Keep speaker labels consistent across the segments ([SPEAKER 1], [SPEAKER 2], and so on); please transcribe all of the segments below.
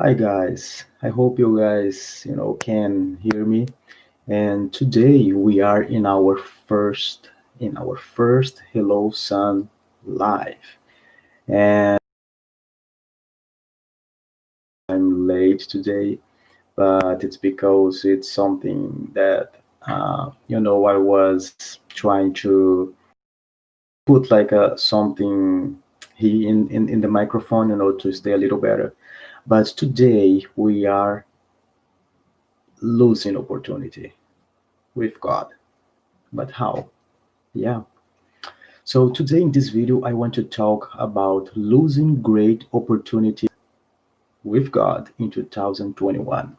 [SPEAKER 1] Hi guys, I hope you guys, can hear me. And today we are in our first Hello Sun live. And I'm late today, but it's because it's something that I was trying to put like a something in the microphone, to stay a little better. But today we are losing opportunity with God. But how? Yeah. So today in this video, I want to talk about losing great opportunities with God in 2021.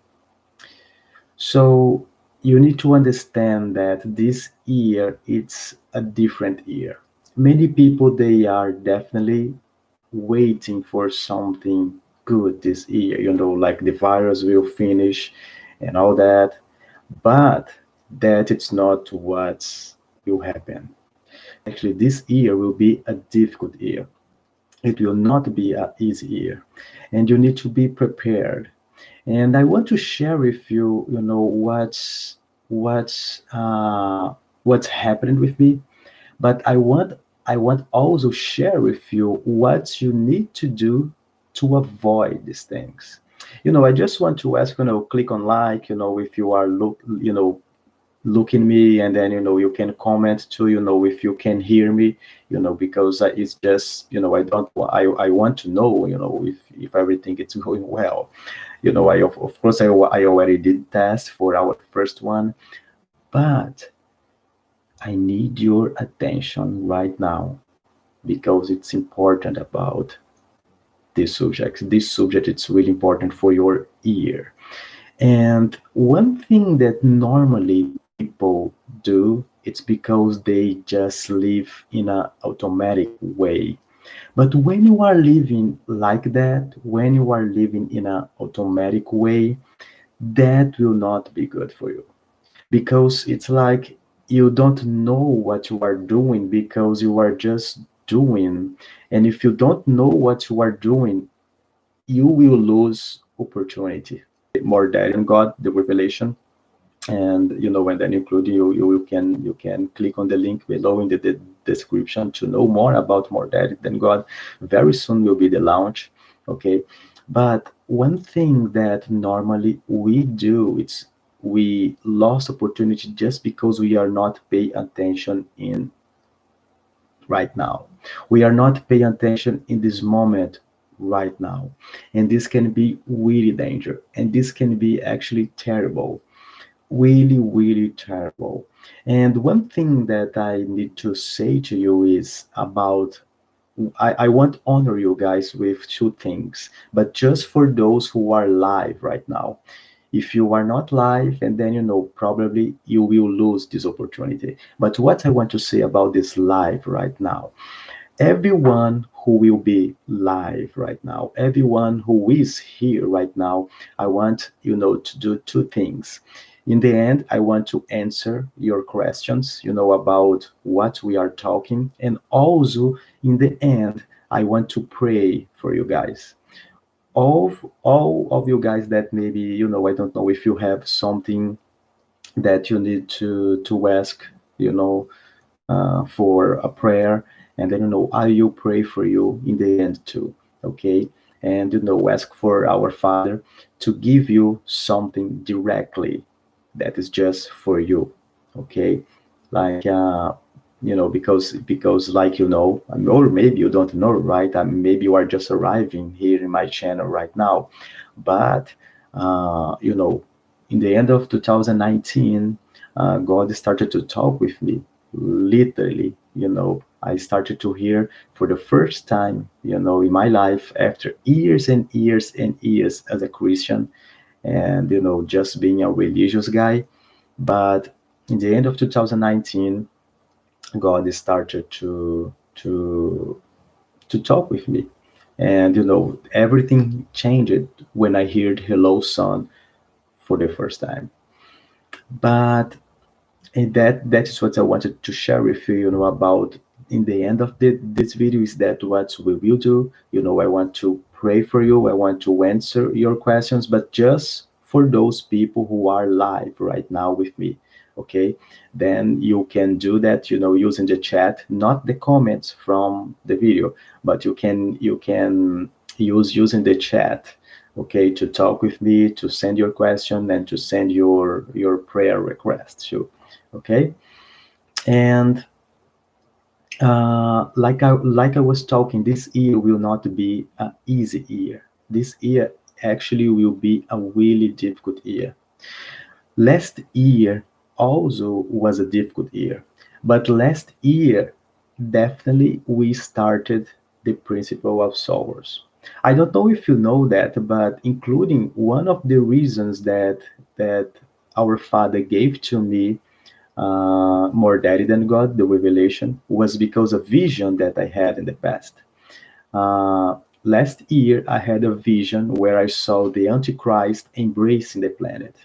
[SPEAKER 1] So you need to understand that this year it's a different year. Many people they are definitely waiting for something good this year, like the virus will finish and all that, but that it's not what will happen. Actually, this year will be a difficult year. It will not be an easy year, and you need to be prepared. And I want to share with you, what's what's happening with me. But I want also share with you what you need to do to avoid these things. I just want to ask, click on like, if you are looking me, and then you can comment too, if you can hear me, because it's just, I don't I want to know, if everything is going well. Of course I already did test for our first one, but I need your attention right now because it's important about this subject. It's really important for your ear. And one thing that normally people do, it's because they just live in an automatic way. But when you are living like that, when you are living in an automatic way, that will not be good for you. Because it's like you don't know what you are doing because you are just doing. And if you don't know what you are doing, you will lose opportunity. More that in God, the revelation, and and then including you can click on the link below in the description to know more about more that than God. Very soon will be the launch, okay? But one thing that normally we do, it's we lost opportunity just because we are not paying attention in right now. We are not paying attention in this moment right now. And this can be really danger. And this can be actually terrible, really, really terrible. And one thing that I need to say to you is about I want to honor you guys with two things, but just for those who are live right now. If you are not live, and then probably you will lose this opportunity. But what I want to say about this live right now, everyone who will be live right now, everyone who is here right now, I want to do two things. In the end, I want to answer your questions, about what we are talking, and also in the end, I want to pray for you guys. All of you guys that maybe, I don't know if you have something that you need to ask, you know for a prayer, and then I will pray for you in the end too. Okay? And ask for our Father to give you something directly that is just for you. Okay? Like because like or maybe you don't know, right? Maybe you are just arriving here in my channel right now, but you know in the end of 2019, God started to talk with me, literally. I started to hear for the first time, in my life, after years and years and years as a Christian, and just being a religious guy. But in the end of 2019, God started to talk with me, and everything changed when I heard "Hello, Son" for the first time. But and that is what I wanted to share with you, about in the end of this video is that what we will do, I want to pray for you, I want to answer your questions, but just for those people who are live right now with me. Okay, then you can do that, using the chat, not the comments from the video, but you can use using the chat, okay, to talk with me, to send your question, and to send your prayer requests too. Okay. And like I was talking, this year will not be an easy year. This year actually will be a really difficult year. Last year also was a difficult year, but last year definitely we started the principle of sorrows. I don't know if you know that, but including one of the reasons that our Father gave to me, more daddy than God, the revelation, was because of vision that I had in the past. Last year, I had a vision where I saw the Antichrist embracing the planet.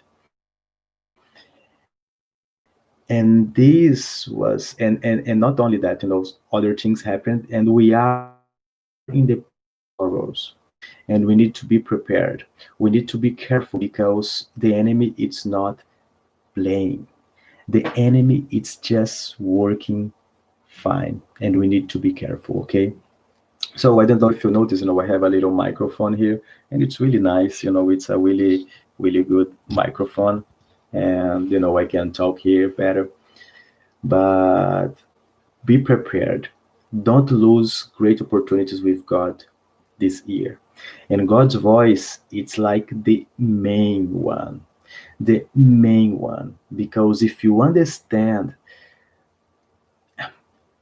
[SPEAKER 1] And this was, and not only that, other things happened, and we are in the period of sorrows. And we need to be prepared. We need to be careful because the enemy is not playing. The enemy is just working fine, and we need to be careful. Okay. So I don't know if you notice, I have a little microphone here, and it's really nice. It's a really, really good microphone, and I can talk here better. But be prepared. Don't lose great opportunities with God this year. And God's voice, it's like the main one, because if you understand,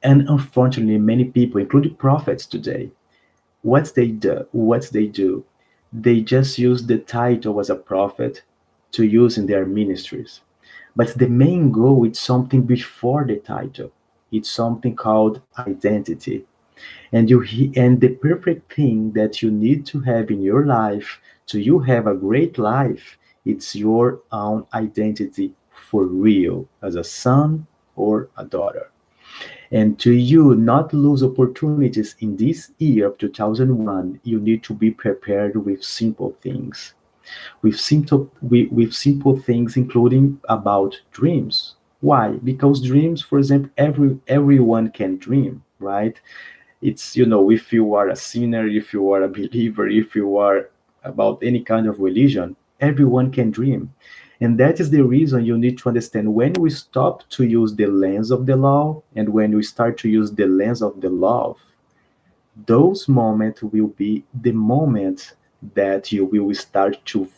[SPEAKER 1] and unfortunately, many people, including prophets today, what they do, they just use the title as a prophet to use in their ministries. But the main goal is something before the title. It's something called identity. And the perfect thing that you need to have in your life to you have a great life, it's your own identity for real as a son or a daughter. And to you not lose opportunities in this year of 2001, you need to be prepared with simple things. With simple things, including about dreams. Why? Because dreams, for example, everyone can dream, right? It's, if you are a sinner, if you are a believer, if you are about any kind of religion, everyone can dream. And that is the reason you need to understand when we stop to use the lens of the law and when we start to use the lens of the love, those moments will be the moments that you will start to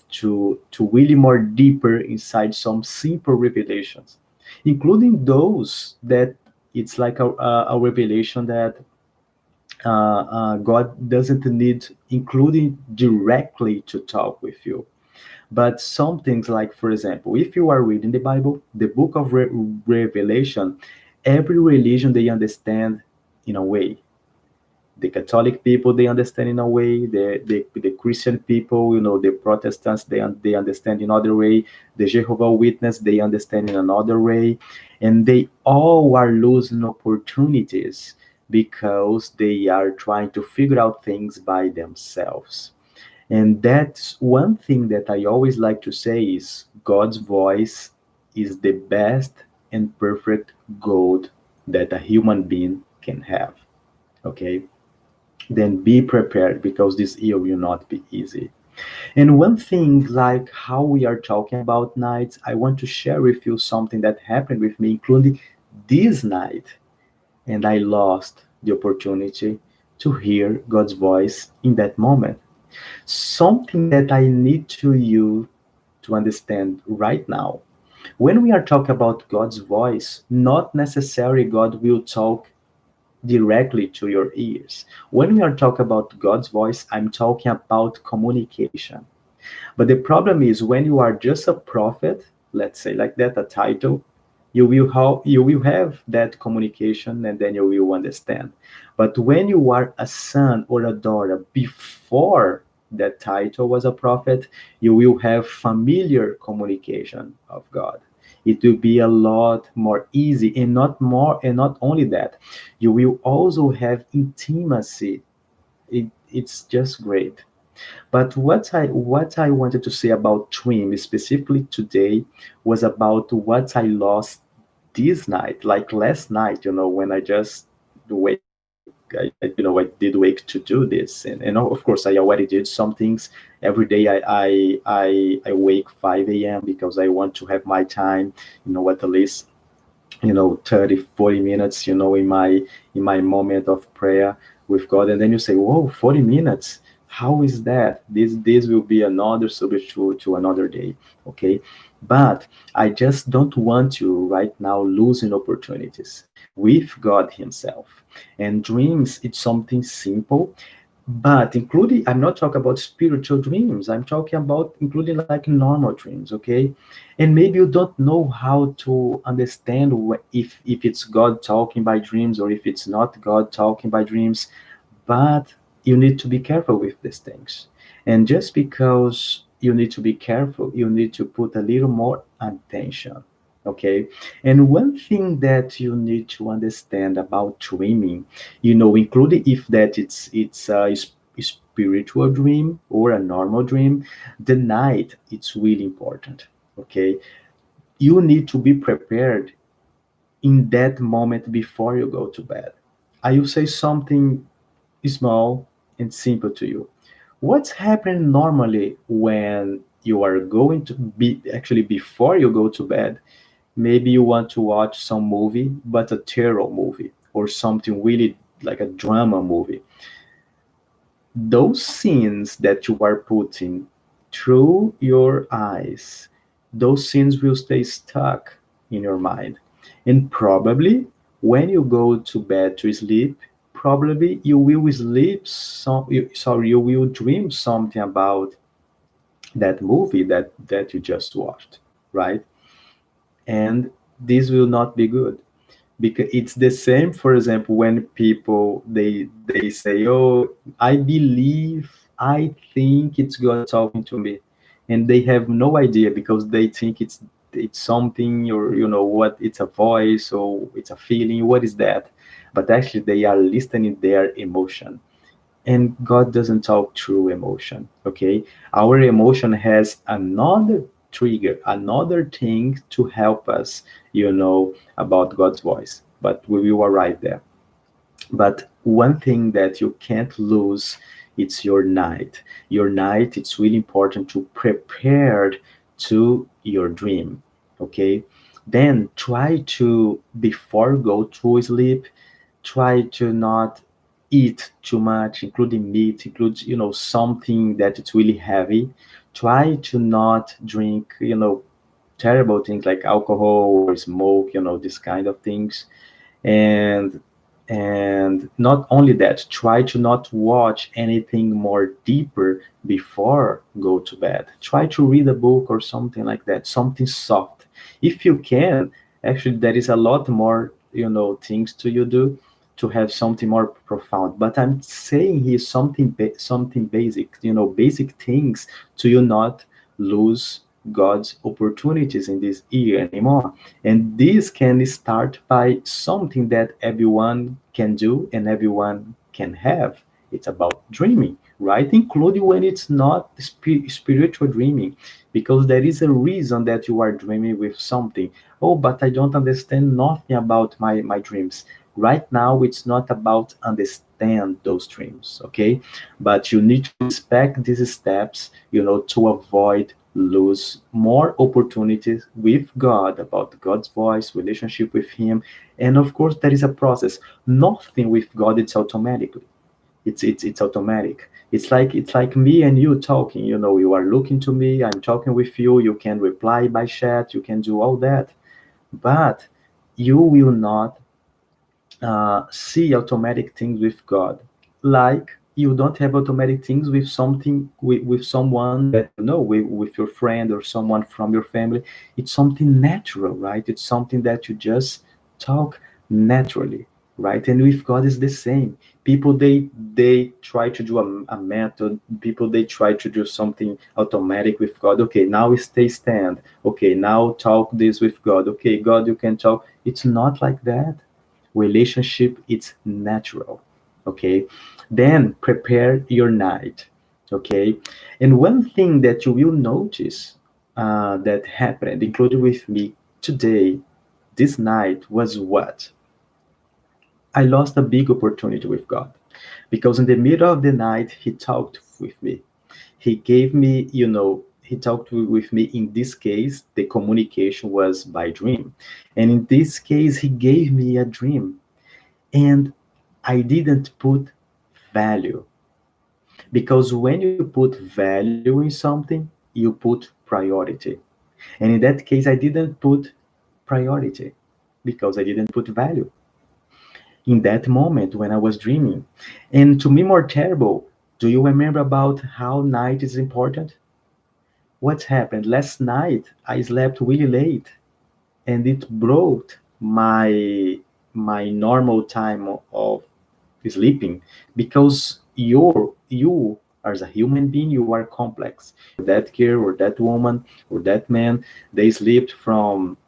[SPEAKER 1] really more deeper inside some simple revelations, including those that it's like a revelation that God doesn't need including directly to talk with you. But some things, like, for example, if you are reading the Bible, the book of Revelation, every religion they understand in a way. The Catholic people they understand in a way. The Christian people, the Protestants they understand in another way. The Jehovah Witness they understand in another way, and they all are losing opportunities because they are trying to figure out things by themselves. And that's one thing that I always like to say is God's voice is the best and perfect gold that a human being can have. Okay? Then be prepared because this year will not be easy. And one thing, like how we are talking about nights, I want to share with you something that happened with me, including this night. And I lost the opportunity to hear God's voice in that moment. Something that I need to you to understand right now. When we are talking about God's voice, not necessarily God will talk directly to your ears. When we are talking about God's voice, I'm talking about communication. But the problem is when you are just a prophet, let's say like that, a title, you will have that communication and then you will understand. But when you are a son or a daughter before that title was a prophet, you will have familiar communication of God. It will be a lot more easy, and not only that, you will also have intimacy. It's just great. But what I wanted to say about dream specifically today was about what I lost this night, like last night, when I just wake. I did wake to do this, and of course I already did some things. Every day I wake 5 a.m. because I want to have my time, at least 30, 40 minutes, in my moment of prayer with God. And then you say, whoa, 40 minutes, how is that? This will be another subject to another day. Okay, but I just don't want you right now losing opportunities with God himself. And dreams, it's something simple, but including, I'm not talking about spiritual dreams, I'm talking about including like normal dreams. Okay, and maybe you don't know how to understand if it's God talking by dreams or if it's not God talking by dreams. But you need to be careful with these things. And just because you need to be careful, you need to put a little more attention. Okay. And one thing that you need to understand about dreaming, including if that it's a spiritual dream or a normal dream, the night it's really important. Okay. You need to be prepared in that moment before you go to bed. I will say something small and simple to you. What's happening normally when you are going to be actually before you go to bed? Maybe you want to watch some movie, but a terror movie or something really like a drama movie. Those scenes that you are putting through your eyes, those scenes will stay stuck in your mind. And probably when you go to bed to sleep, probably you will sleep sorry, you will dream something about that movie that you just watched, right? And this will not be good, because it's the same. For example, when people they say, oh, I think it's God talking to me, and they have no idea because they think it's something, or what, it's a voice or it's a feeling, what is that? But actually they are listening their emotion. And God doesn't talk through emotion. Okay, our emotion has another trigger, another thing to help us, about God's voice. But we will arrive there. But one thing that you can't lose, it's your night. Your night, it's really important to prepare to your dream. Okay, then try to, before go to sleep, try to not eat too much, including meat, includes, something that it's really heavy. Try to not drink, terrible things like alcohol or smoke, this kind of things. And and not only that, try to not watch anything more deeper before go to bed. Try to read a book or something like that, something soft, if you can. Actually, there is a lot more, things to you do to have something more profound. But I'm saying here something something basic, basic things, to you not lose God's opportunities in this year anymore. And this can start by something that everyone can do and everyone can have. It's about dreaming, right? Including when it's not spiritual dreaming, because there is a reason that you are dreaming with something. Oh, but I don't understand nothing about my dreams. Right now, it's not about understand those dreams, okay? But you need to respect these steps, to avoid lose more opportunities with God, about God's voice, relationship with Him. And of course, there is a process. Nothing with God it's automatically. It's automatic. It's like me and you talking. You are looking to me. I'm talking with you. You can reply by chat. You can do all that, but you will not see automatic things with God. Like you don't have automatic things with something with someone that with your friend or someone from your family. It's something natural, right? It's something that you just talk naturally. right? And with God is the same. People they try to do a method. People they try to do something automatic with God. Okay, now stay stand. Okay, now talk this with God. Okay, God, you can talk. It's not like that. Relationship, it's natural. Okay, then prepare your night. Okay, and one thing that you will notice that happened, including with me today, this night was what I lost a big opportunity with God because in the middle of the night, He talked with me. He gave me, He talked with me. In this case, the communication was by dream. And in this case, He gave me a dream. And I didn't put value because when you put value in something, you put priority. And in that case, I didn't put priority because I didn't put value in that moment when I was dreaming. And to me, more terrible, do you remember about how night is important? What happened? Last night, I slept really late and it broke my normal time of sleeping because you as a human being you are complex. That girl or that woman or that man, they slept from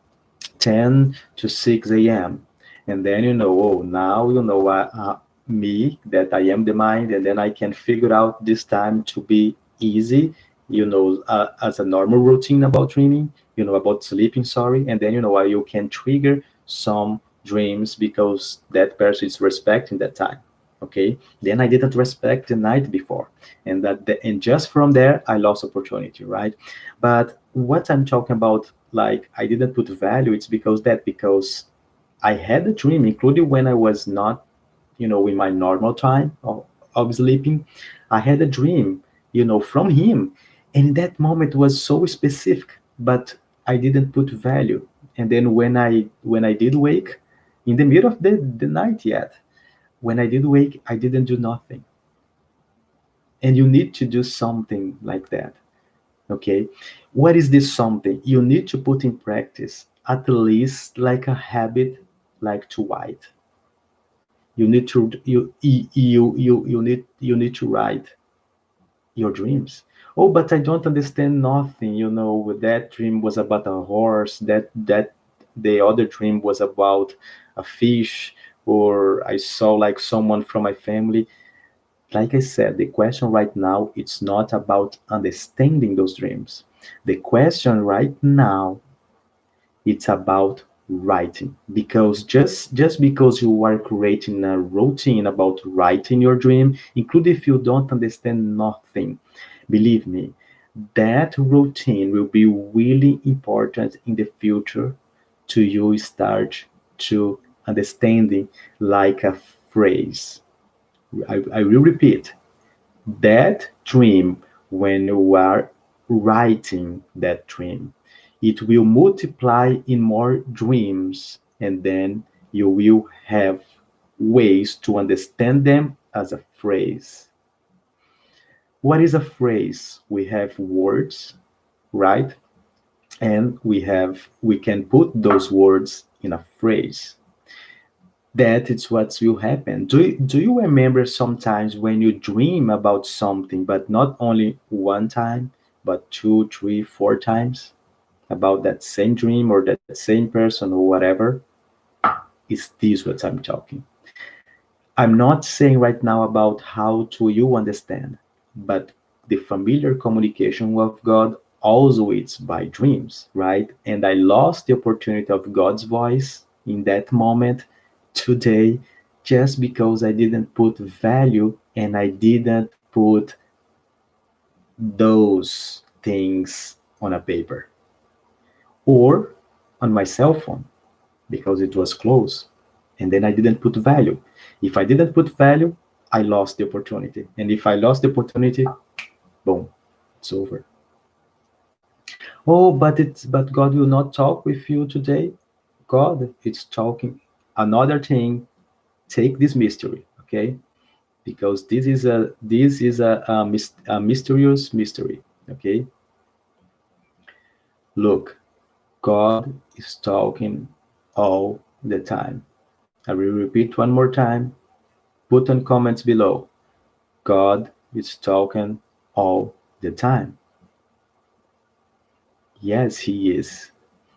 [SPEAKER 1] 10 to 6 a.m. And then oh, now me, that I am the mind, and then I can figure out this time to be easy, as a normal routine about dreaming, about sleeping, sorry. And then, you can trigger some dreams because that person is respecting that time. Okay. Then I didn't respect the night before. And just from there, I lost opportunity, right? But what I'm talking about, like I didn't put value, it's because I had a dream, including when I was not, in my normal time of sleeping. I had a dream, from him. And that moment was so specific, but I didn't put value. And then when I did wake, in the middle of the night yet, when I did wake, I didn't do nothing. And you need to do something like that. Okay, what is this something you need to put in practice, at least like a habit, like to write. You need to you need to write your dreams. Oh, but I don't understand nothing. That dream was about a horse, that the other dream was about a fish, or I saw like someone from my family. Like I said, the question right now, it's not about understanding those dreams. The question right now, it's about writing. Because just because you are creating a routine about writing your dream, including if you don't understand nothing, believe me, that routine will be really important in the future to you start to understanding like a phrase. I will repeat that dream. When you are writing that dream, it will multiply in more dreams, and then you will have ways to understand them as a phrase. What is a phrase? We have words, right? And we can put those words in a phrase. That is what will happen. Do you remember sometimes when you dream about something, but not only one time, but two, three, four times about that same dream or that same person or whatever? Is this what I'm talking? I'm not saying right now about how to you understand, but the familiar communication with God also it's by dreams, right? And I lost the opportunity of God's voice in that moment today just because I didn't put value and I didn't put those things on a paper or on my cell phone because it was close. And then I didn't put value. If I didn't put value, I lost the opportunity. And if I lost the opportunity, boom, it's over. Oh, but God will not talk with you today. God is talking. Another thing, take this mystery, okay? Because this is a mysterious mystery, okay? Look, God is talking all the time. I will repeat one more time. Put on comments below. God is talking all the time. Yes, He is.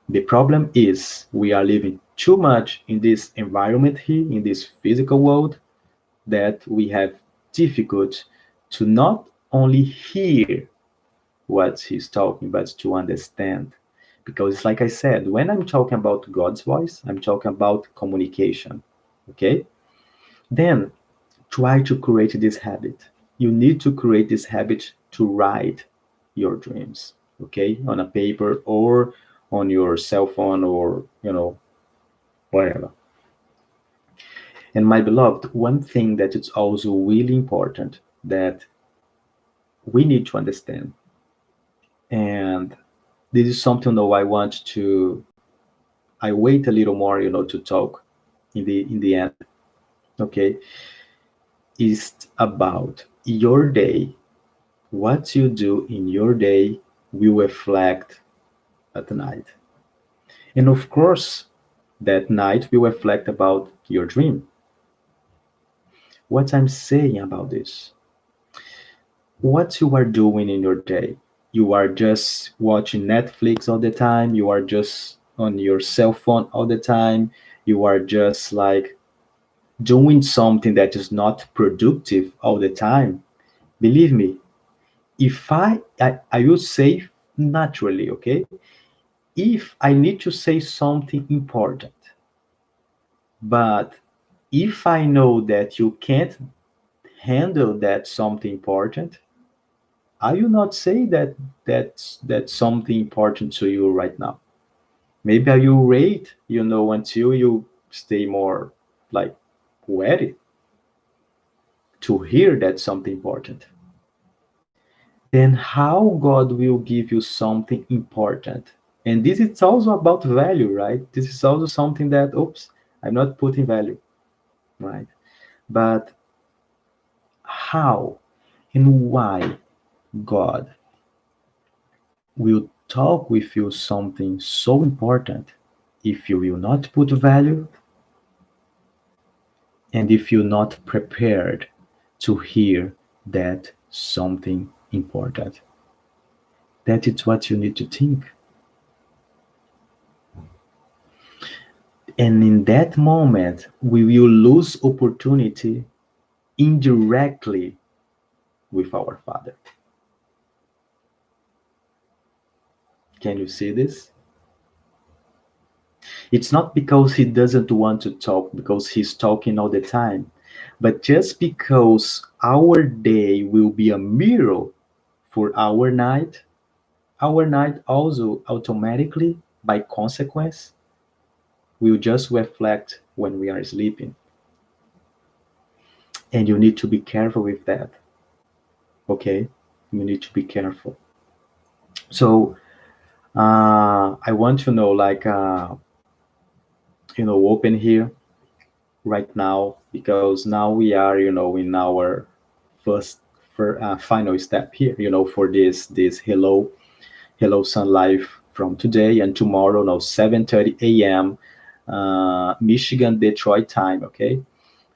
[SPEAKER 1] The problem is we are living too much in this environment here, in this physical world, that we have difficult to not only hear what He's talking, but to understand. Because, like I said, when I'm talking about God's voice, I'm talking about communication. Okay? Then try to create this habit. You need to create this habit to write your dreams, okay, on a paper or on your cell phone or, whatever. And my beloved, one thing that is also really important that we need to understand, and this is something though I wait a little more, to talk in the end, okay, is about your day. What you do in your day will reflect at night. And of course, that night will reflect about your dream. What I'm saying about this, what you are doing in your day, you are just watching Netflix all the time, you are just on your cell phone all the time, you are just like doing something that is not productive all the time. Believe me, if I will say naturally, okay, if I need to say something important, but if I know that you can't handle that something important, I will not say that's something important to you right now. Maybe I will wait, until you stay more like ready to hear that something important. Then how God will give you something important? And this is also about value, right? This is also something that, oops, I'm not putting value, right? But how and why God will talk with you something so important if you will not put value and if you're not prepared to hear that something important. That is what you need to think. And in that moment, we will lose opportunity indirectly with our Father. Can you see this? It's not because he doesn't want to talk, because he's talking all the time, but just because our day will be a mirror for our night also automatically, by consequence, will just reflect when we are sleeping. And you need to be careful with that, okay? You need to be careful. So, I want to know, like, open here right now because now we are in our first for final step here for this hello sun live from today and tomorrow, no, 7:30 a.m. Michigan Detroit time. Okay,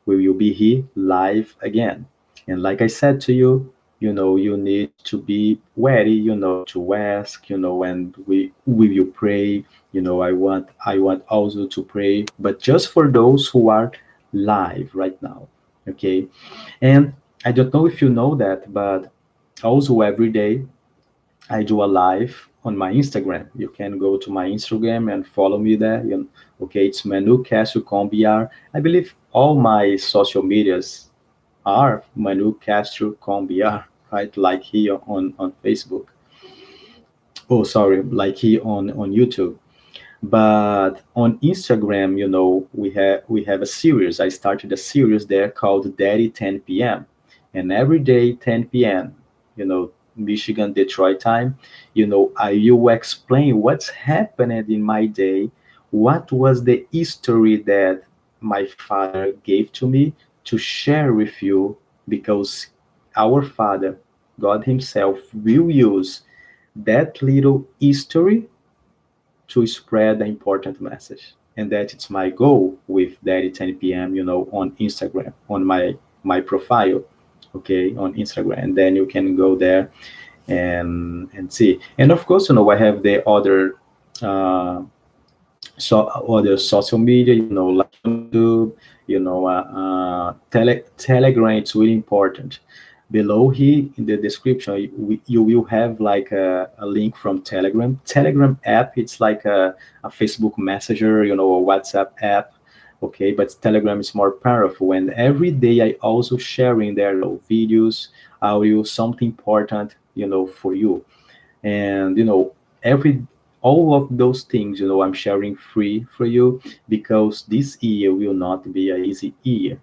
[SPEAKER 1] we will be here live again. And like I said to you, you need to be ready, to ask, and we will pray. I want also to pray, but just for those who are live right now. Okay. And I don't know if you know that, but also every day I do a live on my Instagram. You can go to my Instagram and follow me there. Okay, it's Manu Castro Combiar. I believe all my social medias are Manu Castro Combiar, right? Like here on Facebook. Oh, sorry, like here on YouTube. But on Instagram, we have a series. I started a series there called Daddy 10 p.m. And every day 10 p.m. Michigan Detroit time, I will explain what's happened in my day, what was the history that my father gave to me to share with you, because our Father, God Himself, will use that little history to spread the important message. and that it's my goal with Daddy 10 p.m. On Instagram, on my profile, okay, on Instagram, and then you can go there and see. And of course, I have the other other social media, like YouTube, Telegram. It's really important. Below here in the description, you will have like a link from Telegram. Telegram app, it's like a Facebook Messenger, a WhatsApp app. Okay, but Telegram is more powerful. And every day I also sharing there videos, audio, something important, for you. And every all of those things, I'm sharing free for you, because this year will not be an easy year,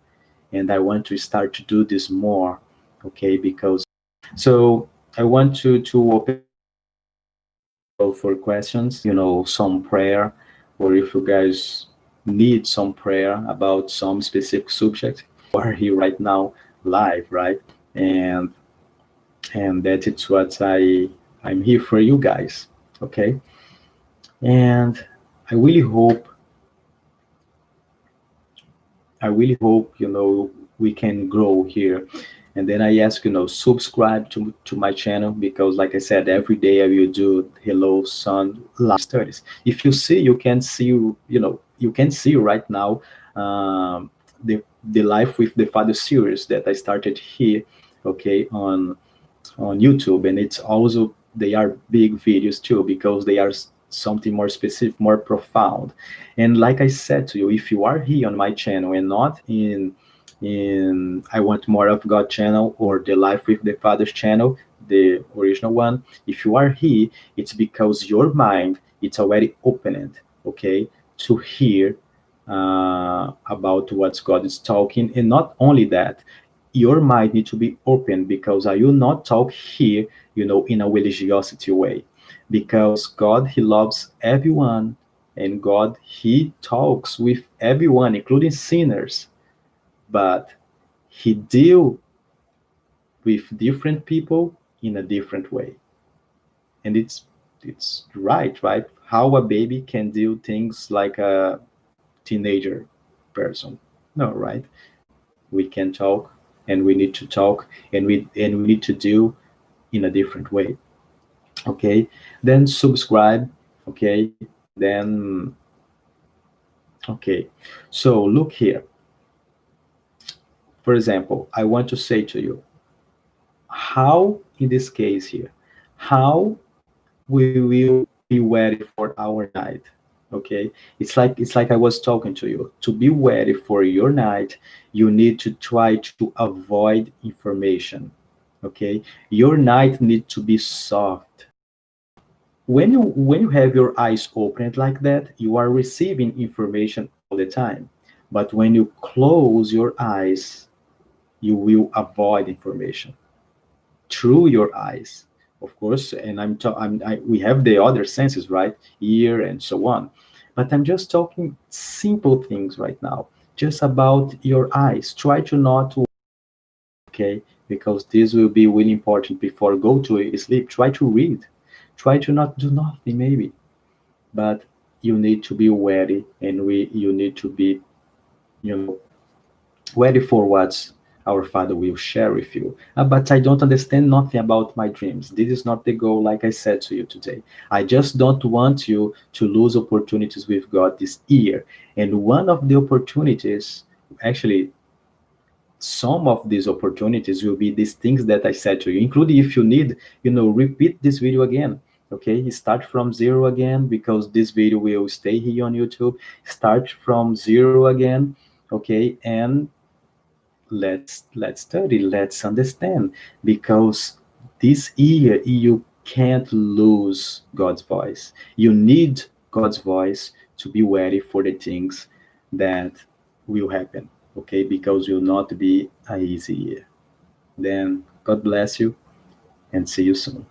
[SPEAKER 1] and I want to start to do this more. Okay, because so I want to open for questions, some prayer, or if you guys need some prayer about some specific subject, are here right now live, right? and and that is what I'm here for you guys. Okay, and I really hope, we can grow here. And then I ask, subscribe to my channel, because like I said, every day I will do Hello Son live studies. If you see, you can see right now, the Life with the Father series that I started here, okay, on YouTube. And it's also, they are big videos too, because they are something more specific, more profound. And like I said to you, if you are here on my channel and not in I Want More of God channel, or the Life with the Father's channel, the original one, if you are here, it's because your mind, it's already opened, okay, to hear about what God is talking. And not only that, your mind needs to be open, because I will not talk here, in a religiosity way, because God, He loves everyone, and God, He talks with everyone, including sinners, but He deal with different people in a different way. And it's right? How a baby can do things like a teenager person. No, right? We can talk, and we need to talk, and we need to do in a different way. Okay, then subscribe. Okay, then okay, so look here. For example, I want to say to you, how in this case here, how we will be ready for our night. Okay, it's like I was talking to you. To be ready for your night, you need to try to avoid information. Okay, your night needs to be soft. When you have your eyes opened like that, you are receiving information all the time. But when you close your eyes, you will avoid information through your eyes, of course. And we have the other senses, right? Ear and so on. But I'm just talking simple things right now, just about your eyes. Try to not, okay, because this will be really important before go to sleep. Try to read. Try to not do nothing, maybe. But you need to be ready, and you need to be, you know, ready for what our Father will share with you. But I don't understand nothing about my dreams. This is not the goal, like I said to you today. I just don't want you to lose opportunities with God this year. And one of the opportunities, actually, some of these opportunities will be these things that I said to you, including if you need, repeat this video again. Okay, start from zero again, because this video will stay here on YouTube. Start from zero again, okay, and let's study, let's understand, because this year you can't lose God's voice. You need God's voice to be ready for the things that will happen, okay, because will not be an easy year. Then God bless you, and see you soon.